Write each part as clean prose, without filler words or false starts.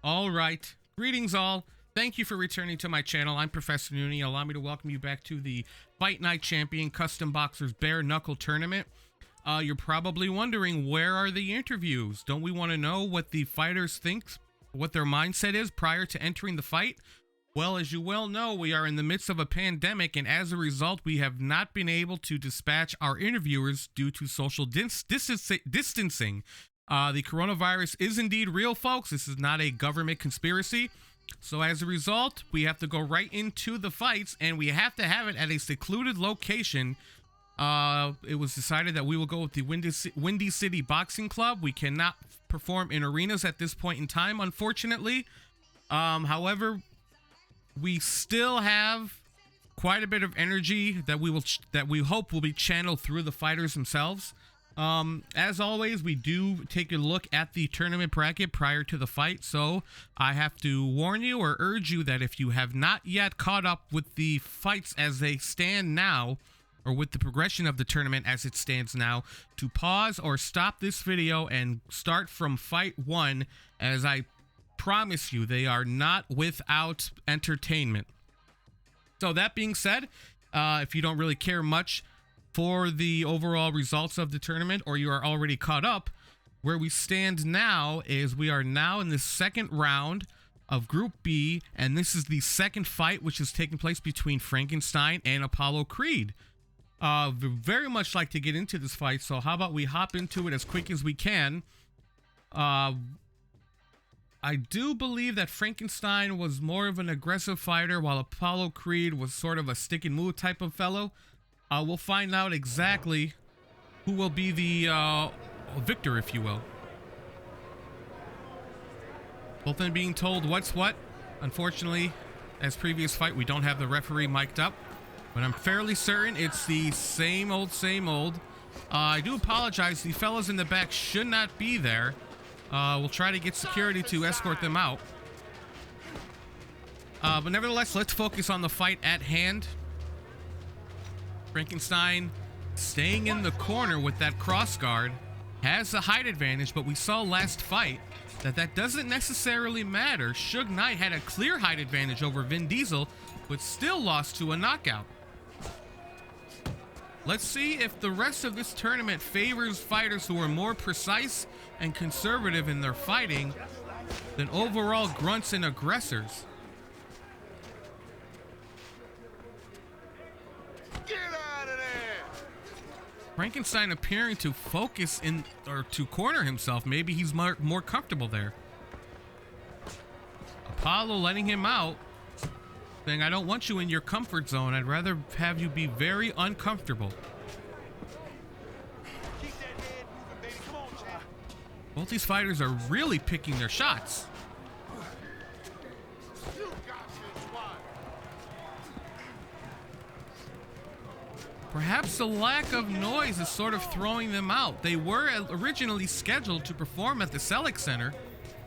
All right. Greetings all. Thank you for returning to my channel. I'm Professor Nooney. Allow me to welcome you back to the Fight Night Champion Custom Boxers BareKnuckle Tournament. You're probably wondering, where are the interviews? Don't we want to know what the fighters think, what their mindset is prior to entering the fight? Well, as you well know, we are in the midst of a pandemic, and as a result, we have not been able to dispatch our interviewers due to social distancing. The coronavirus is indeed real, folks. This is not a government conspiracy. So as a result, we have to go right into the fights, and we have to have it at a secluded location. It was decided that we will go with the Windy City Boxing Club. We cannot perform in arenas at this point in time, unfortunately. However, we still have quite a bit of energy that we hope will be channeled through the fighters themselves. As always, we do take a look at the tournament bracket prior to the fight, so I have to warn you or urge you that if you have not yet caught up with the fights as they stand now, or with the progression of the tournament as it stands now, to pause or stop this video and start from fight 1, as I promise you they are not without entertainment. So that being said, if you don't really care much for the overall results of the tournament, or you are already caught up, where we stand now is we are now in the second round of Group B, and this is the second fight which is taking place between Frankenstein and Apollo Creed. Very much like to get into this fight, so how about we hop into it as quick as we can. I do believe that Frankenstein was more of an aggressive fighter, while Apollo Creed was sort of a stick and move type of fellow. We'll find out exactly who will be the victor, if you will. Both then being told what's what. Unfortunately, as previous fight, we don't have the referee mic'd up, but I'm fairly certain it's the same old, same old. I do apologize. The fellas in the back should not be there. We'll try to get security to escort them out. But nevertheless, let's focus on the fight at hand. Frankenstein, staying in the corner with that cross guard, has the height advantage, but we saw last fight that doesn't necessarily matter. Suge Knight had a clear height advantage over Vin Diesel, but still lost to a knockout. Let's see if the rest of this tournament favors fighters who are more precise and conservative in their fighting than overall grunts and aggressors. Frankenstein appearing to focus in, or to corner himself. Maybe he's more comfortable there. Apollo letting him out, saying, I don't want you in your comfort zone. I'd rather have you be very uncomfortable. Both these fighters are really picking their shots. Perhaps the lack of noise is sort of throwing them out. They were originally scheduled to perform at the Selleck Center,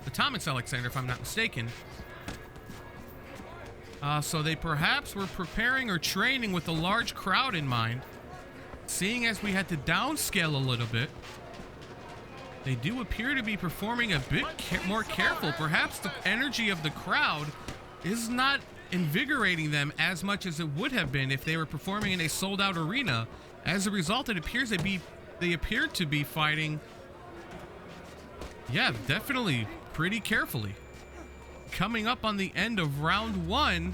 the Thomas Selleck Center, if I'm not mistaken. So they perhaps were preparing or training with a large crowd in mind. Seeing as we had to downscale a little bit, they do appear to be performing a bit more careful. Perhaps the energy of the crowd is not invigorating them as much as it would have been if they were performing in a sold-out arena. As a result, it appears they appear to be fighting, yeah, definitely pretty carefully. Coming up on the end of round 1.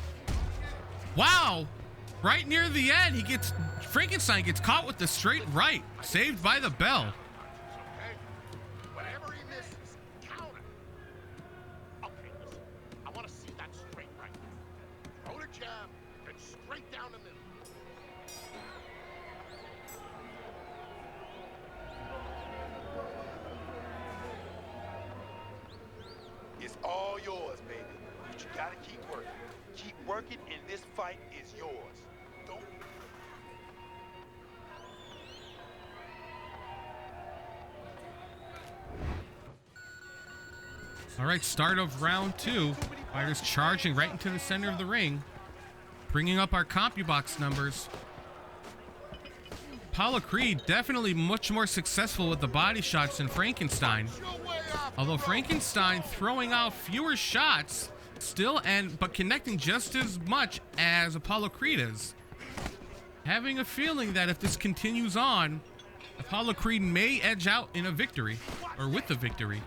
Wow! Right near the end, Frankenstein gets caught with the straight right, saved by the bell. It's all yours, baby. But you gotta keep working. Keep working, and this fight is yours. Don't. All right, start of round 2. Fighters charging right into the center of the ring, bringing up our CompuBox numbers. Apollo Creed definitely much more successful with the body shots than Frankenstein. Although Frankenstein throwing out fewer shots still but connecting just as much as Apollo Creed is. Having a feeling that if this continues on, Apollo Creed may edge out in a victory, or with the victory.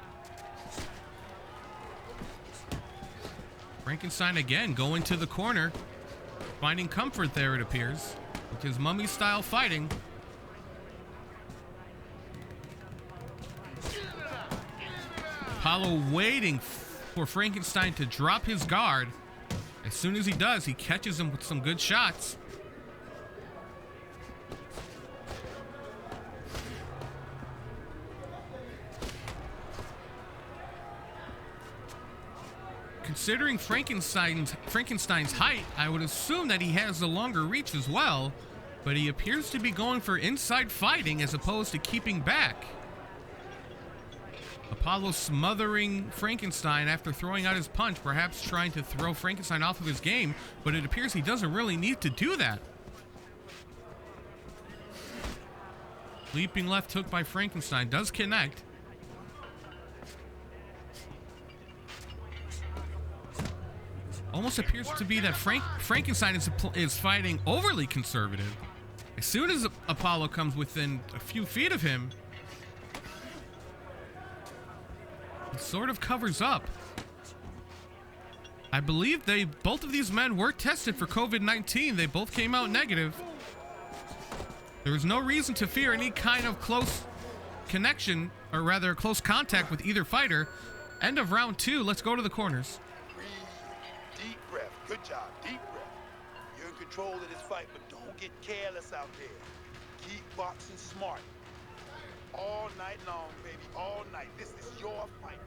Frankenstein again going to the corner, finding comfort there, it appears, with his mummy-style fighting. Apollo waiting for Frankenstein to drop his guard. As soon as he does, he catches him with some good shots. Considering Frankenstein's height, I would assume that he has a longer reach as well, but he appears to be going for inside fighting as opposed to keeping back. Apollo smothering Frankenstein after throwing out his punch, perhaps trying to throw Frankenstein off of his game, but it appears he doesn't really need to do that. Leaping left hook by Frankenstein does connect. Almost appears to be that Frankenstein is fighting overly conservative. As soon as Apollo comes within a few feet of him, he sort of covers up. I believe both of these men were tested for COVID-19. They both came out negative. There is no reason to fear any kind of close connection, or rather close contact with either fighter. End of round 2. Let's go to the corners. Deep breath. Good job. Deep breath. You're in control of this fight, but don't get careless out there. Keep boxing smart. All night long, baby. All night. This is your fight.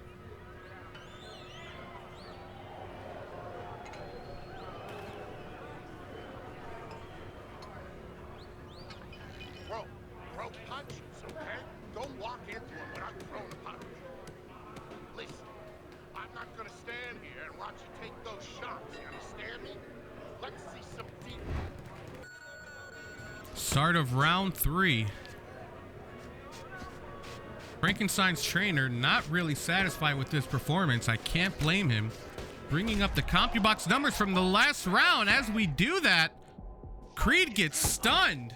Throw punches, okay? Don't walk into him when I'm throwing a punch. Listen, I'm not gonna stand here and watch you take those shots, you understand me? Let's see some deep... Start of round 3. Frankenstein's trainer not really satisfied with this performance. I can't blame him. Bringing up the CompuBox numbers from the last round. As we do that, Creed gets stunned.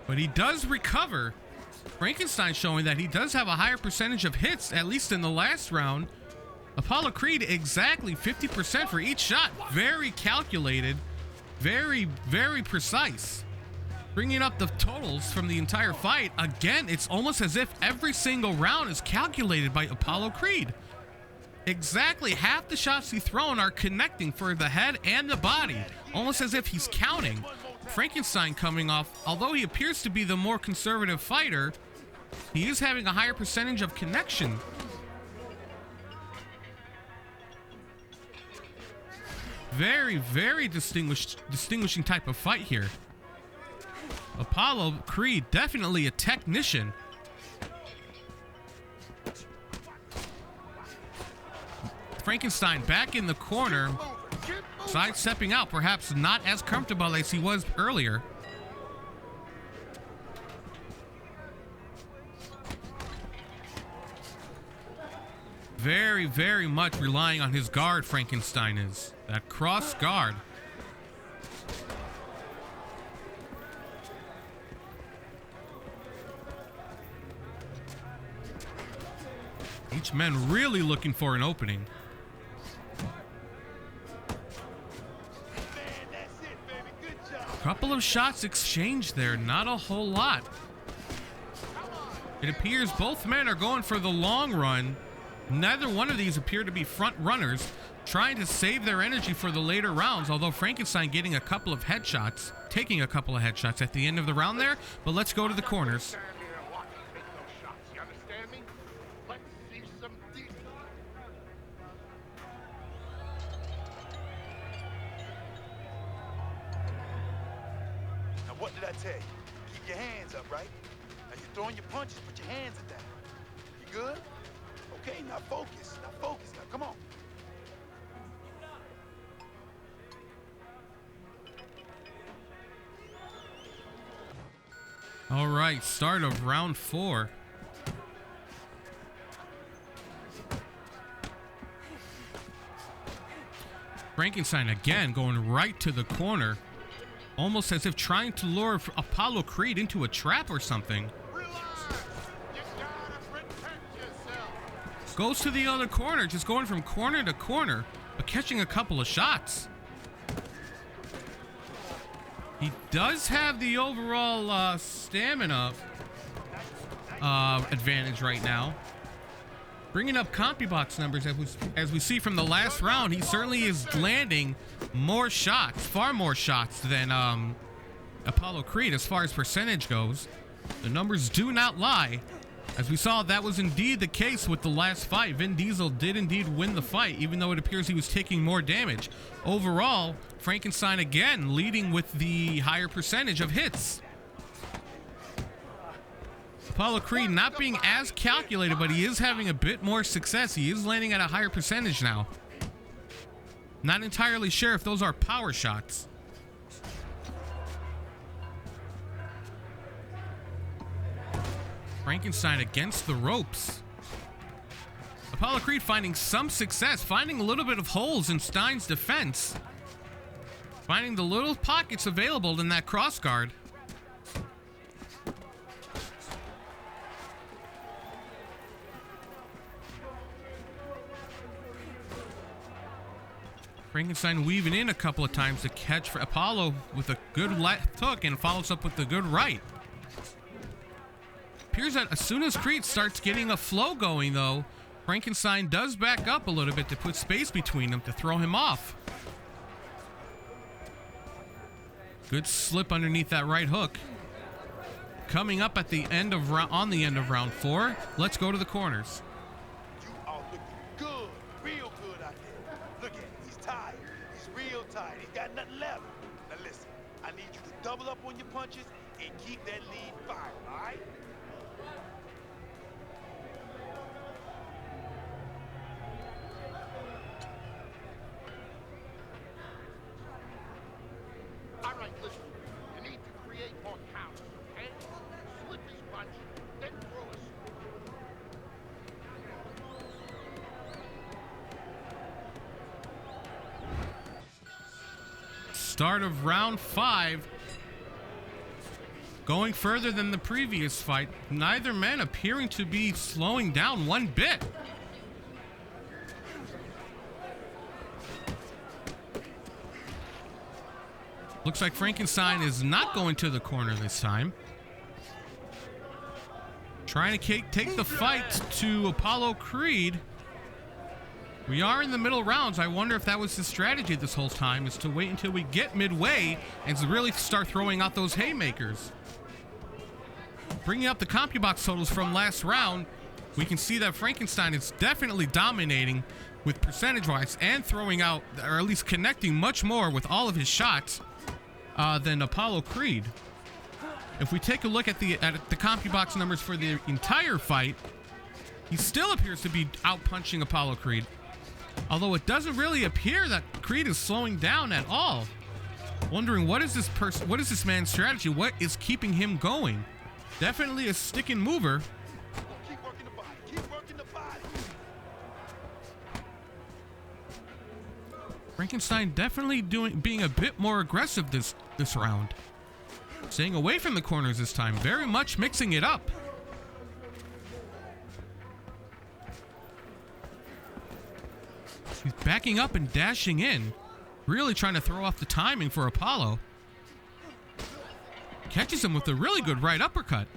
But he does recover. Frankenstein showing that he does have a higher percentage of hits, at least in the last round. Apollo Creed exactly 50% for each shot. Very calculated. Very, very precise. Bringing up the totals from the entire fight. Again, it's almost as if every single round is calculated by Apollo Creed. Exactly half the shots he's thrown are connecting for the head and the body. Almost as if he's counting. Frankenstein coming off, although he appears to be the more conservative fighter, he is having a higher percentage of connection. Very, very distinguishing type of fight here. Apollo Creed, definitely a technician. Frankenstein back in the corner, sidestepping out, perhaps not as comfortable as he was earlier. Very, very much relying on his guard, Frankenstein is. That cross guard. Each man really looking for an opening. Couple of shots exchanged there, not a whole lot. It appears both men are going for the long run. Neither one of these appear to be front runners, trying to save their energy for the later rounds, although Frankenstein getting a couple of headshots, taking a couple of headshots at the end of the round there. But let's go to the corners. What did I tell you? Keep your hands up, right? Now you're throwing your punches, put your hands down. You good? Okay, now focus. Now focus. Now come on. All right, start of round 4. Frankenstein again going right to the corner, almost as if trying to lure Apollo Creed into a trap or something. Relax. You gotta protect yourself. Goes to the other corner, just going from corner to corner, but catching a couple of shots. He does have the overall stamina advantage right now. Bringing up CompuBox numbers, as we see from the last round, he certainly is landing more shots, far more shots than Apollo Creed as far as percentage goes. The numbers do not lie. As we saw, that was indeed the case with the last fight. Vin Diesel did indeed win the fight, even though it appears he was taking more damage. Overall, Frankenstein again leading with the higher percentage of hits. Apollo Creed not being as calculated, but he is having a bit more success. He is landing at a higher percentage now. Not entirely sure if those are power shots. Frankenstein against the ropes. Apollo Creed finding some success, finding a little bit of holes in Stein's defense. Finding the little pockets available in that cross guard. Frankenstein weaving in a couple of times to catch for Apollo with a good left hook and follows up with the good right. Appears that as soon as Creed starts getting a flow going, though, Frankenstein does back up a little bit to put space between them to throw him off. Good slip underneath that right hook. Coming up at the end of round 4, let's go to the corners. You are looking good, real good out there. Look at him, he's tired. He's real tired. He's got nothing left. Now listen, I need you to double up on your punches and keep that lead fired, all right? All right, listen. You need to create more counters, okay? Slip his punch, then throw us. Start of round 5. Going further than the previous fight, neither man appearing to be slowing down one bit. Looks like Frankenstein is not going to the corner this time. Trying to take the fight to Apollo Creed. We are in the middle rounds. I wonder if that was his strategy this whole time, is to wait until we get midway and to really start throwing out those haymakers. Bringing up the CompuBox totals from last round, we can see that Frankenstein is definitely dominating with percentage-wise and throwing out, or at least connecting much more with all of his shots than Apollo Creed. If we take a look at the CompuBox numbers for the entire fight, he still appears to be out-punching Apollo Creed. Although it doesn't really appear that Creed is slowing down at all. Wondering what is this man's strategy? What is keeping him going? Definitely a stick and mover. Keep working the body. Keep working the body. Frankenstein definitely being a bit more aggressive this round. Staying away from the corners this time, very much mixing it up. He's backing up and dashing in, really trying to throw off the timing for Apollo. Catches him with a really good right uppercut.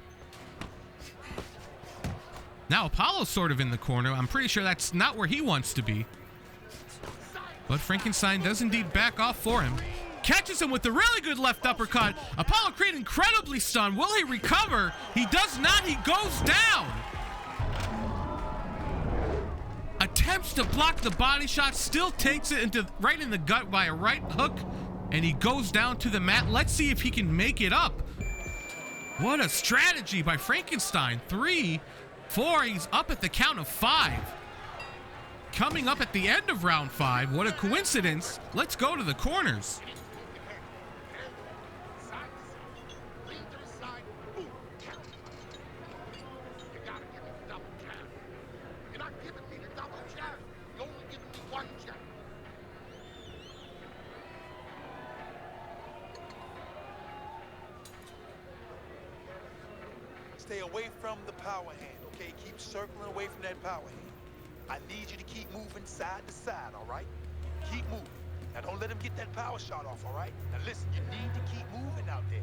Now Apollo's sort of in the corner. I'm pretty sure that's not where he wants to be. But Frankenstein does indeed back off for him. Catches him with a really good left uppercut. Apollo Creed incredibly stunned. Will he recover? He does not. He goes down. Attempts to block the body shot. Still takes it right in the gut by a right hook. And he goes down to the mat. Let's see if he can make it up. What a strategy by Frankenstein. 3, 4. He's up at the count of 5. Coming up at the end of round 5. What a coincidence. Let's go to the corners. Stay away from the power hand, okay? Keep circling away from that power hand. I need you to keep moving side to side, all right? Keep moving. Now don't let him get that power shot off, all right? Now listen, you need to keep moving out there.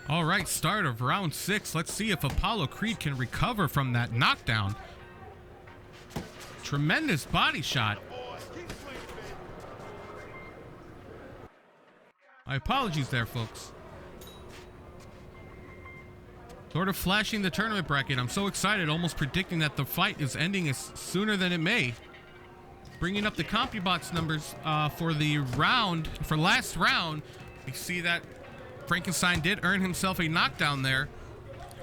All right, start of round 6. Let's see if Apollo Creed can recover from that knockdown. Tremendous body shot. My apologies there, folks. Sort of flashing the tournament bracket. I'm so excited, almost predicting that the fight is ending as sooner than it may. Bringing up the CompuBox numbers for the round, for last round, we see that Frankenstein did earn himself a knockdown there.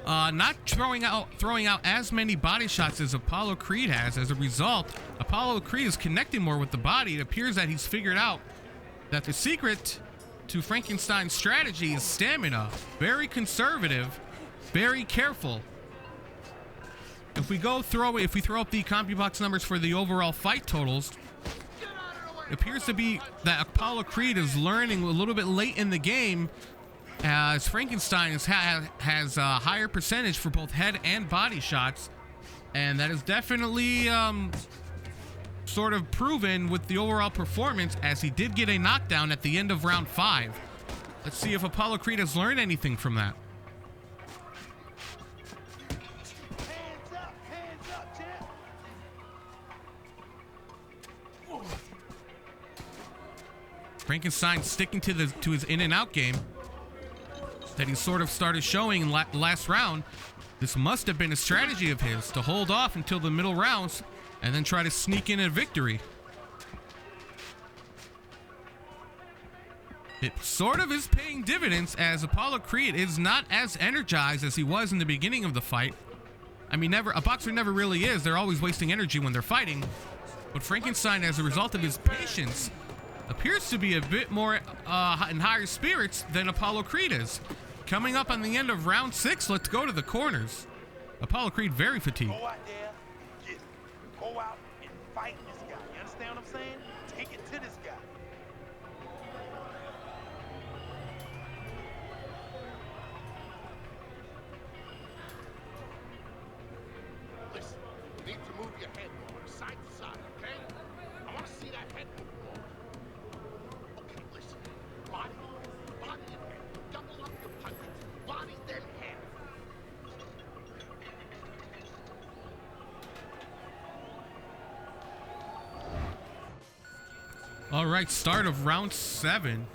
Not throwing out as many body shots as Apollo Creed has. As a result, Apollo Creed is connecting more with the body. It appears that he's figured out that the secret to Frankenstein's strategy is stamina. Very conservative, very careful. If we throw up the CompuBox numbers for the overall fight totals, it appears to be that Apollo Creed is learning a little bit late in the game, as Frankenstein has a higher percentage for both head and body shots, and that is definitely sort of proven with the overall performance, as he did get a knockdown at the end of round 5. Let's see if Apollo Creed has learned anything from that. Hands up, champ. Frankenstein sticking to his in and out game that he sort of started showing in last round. This must have been a strategy of his to hold off until the middle rounds and then try to sneak in a victory. It sort of is paying dividends, as Apollo Creed is not as energized as he was in the beginning of the fight. I mean, a boxer never really is. They're always wasting energy when they're fighting. But Frankenstein, as a result of his patience, appears to be a bit more in higher spirits than Apollo Creed is. Coming up on the end of round 6, let's go to the corners. Apollo Creed very fatigued. Go out there, get it. Go out and fight this guy. You understand what I'm saying? Take it to this guy. Listen, you need to move your head more, side to side, okay? I want to see that head move more. Okay, listen. Body and head. Double up the punches. Body, then head. All right, start of round 7.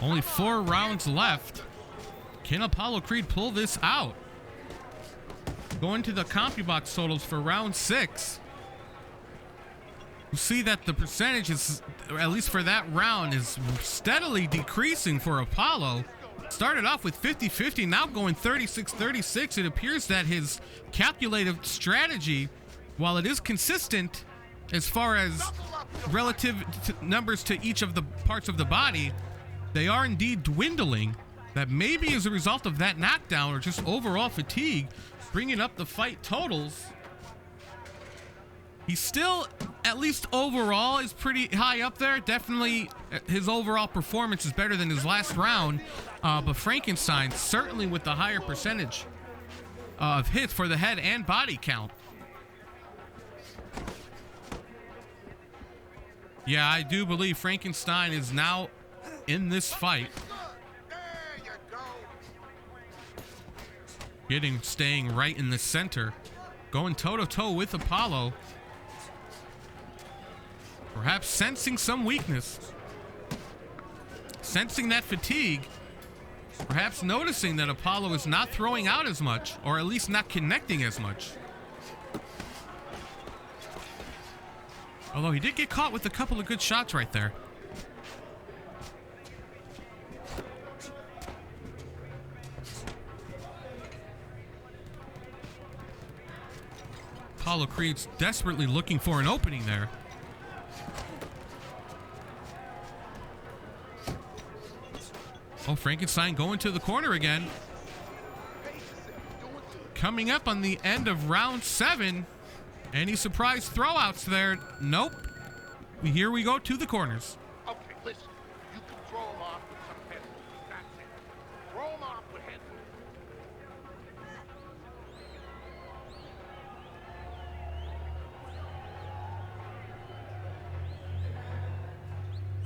Only 4 rounds left. Can Apollo Creed pull this out? Going to the CompuBox totals for round 6. You see that the percentage is, at least for that round, is steadily decreasing for Apollo. Started off with 50-50, now going 36-36. It appears that his calculated strategy, while it is consistent as far as relative numbers to each of the parts of the body, they are indeed dwindling. That maybe as a result of that knockdown or just overall fatigue, bringing up the fight totals. He's still, at least overall, is pretty high up there. Definitely his overall performance is better than his last round. But Frankenstein, certainly with the higher percentage of hits for the head and body count. Yeah, I do believe Frankenstein is now in this fight. There you go. Staying right in the center. Going toe-to-toe with Apollo. Perhaps sensing some weakness. Sensing that fatigue. Perhaps noticing that Apollo is not throwing out as much, or at least not connecting as much. Although he did get caught with a couple of good shots right there. Apollo Creed's desperately looking for an opening there. Oh, Frankenstein going to the corner again. Coming up on the end of round 7. Any surprise throwouts there? Nope. Here we go to the corners. Okay, listen. You can throw him off with some head moves.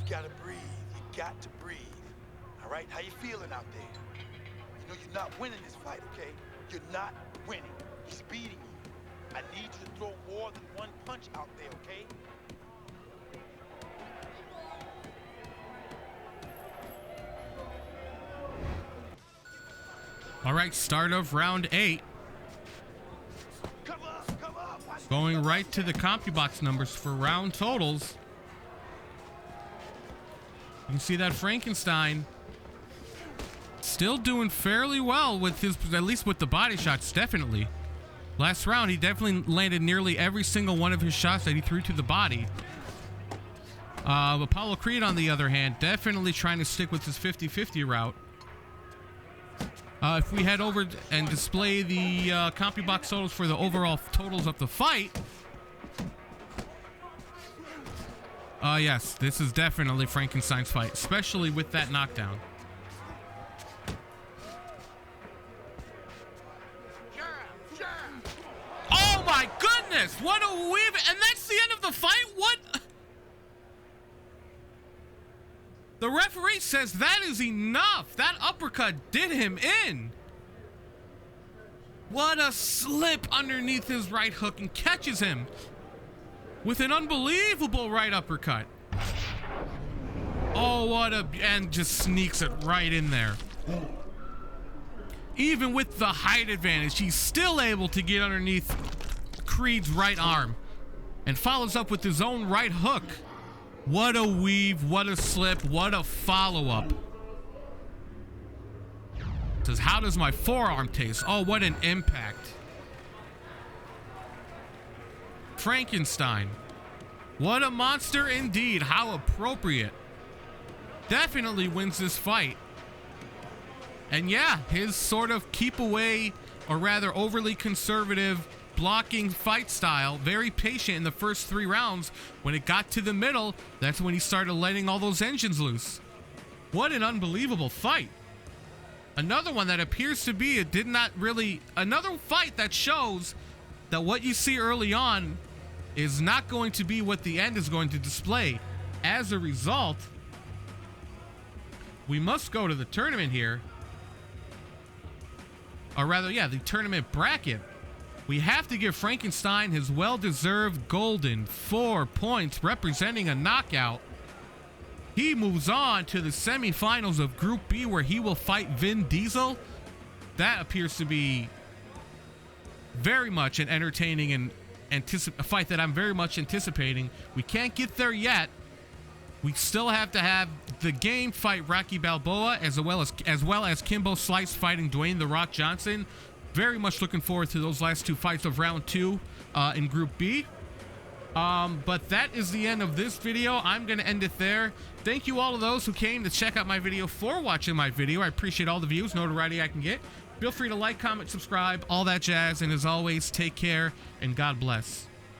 gotta breathe. You got to breathe. All right? How you feeling out there? You know you're not winning this fight, okay? You're not winning. He's beating you. I need you to throw more than one punch out there, okay? All right, start of round 8. Come up. Going right to the CompuBox numbers for round totals. You can see that Frankenstein still doing fairly well with his, at least with the body shots, definitely. Last round, he definitely landed nearly every single one of his shots that he threw to the body. Apollo Creed, on the other hand, definitely trying to stick with his 50-50 route. If we head over and display the CompuBox totals for the overall totals of the fight. Yes, this is definitely Frankenstein's fight, especially with that knockdown. Oh my goodness! What a weave! And that's the end of the fight? What? The referee says that is enough. That uppercut did him in. What a slip underneath his right hook, and catches him with an unbelievable right uppercut. Oh, what a... and just sneaks it right in there. Even with the height advantage, he's still able to get underneath Creed's right arm and follows up with his own right hook. What a weave, what a slip, what a follow-up. Says, how does my forearm taste? Oh, what an impact. Frankenstein. What a monster indeed. How appropriate. Definitely wins this fight. And yeah, his sort of keep away, or rather overly conservative blocking fight style, very patient in the first 3 rounds. When it got to the middle, that's when he started letting all those engines loose. What an unbelievable fight. Another one that appears to be, it did not really, another fight that shows that what you see early on is not going to be what the end is going to display. As a result, we must go to the tournament here. Or rather, yeah, the tournament bracket. We have to give Frankenstein his well-deserved golden 4 points, representing a knockout. He moves on to the semifinals of Group B, where he will fight Vin Diesel. That appears to be very much an entertaining and a fight that I'm very much anticipating. We can't get there yet. We still have to have the Game fight Rocky Balboa, as well as Kimbo Slice fighting Dwayne "The Rock" Johnson. Very much looking forward to those last 2 fights of round 2 in Group B. But that is the end of this video. I'm going to end it there. Thank you all of those who came to check out my video, for watching my video. I appreciate all the views, notoriety I can get. Feel free to like, comment, subscribe, all that jazz. And as always, take care and God bless.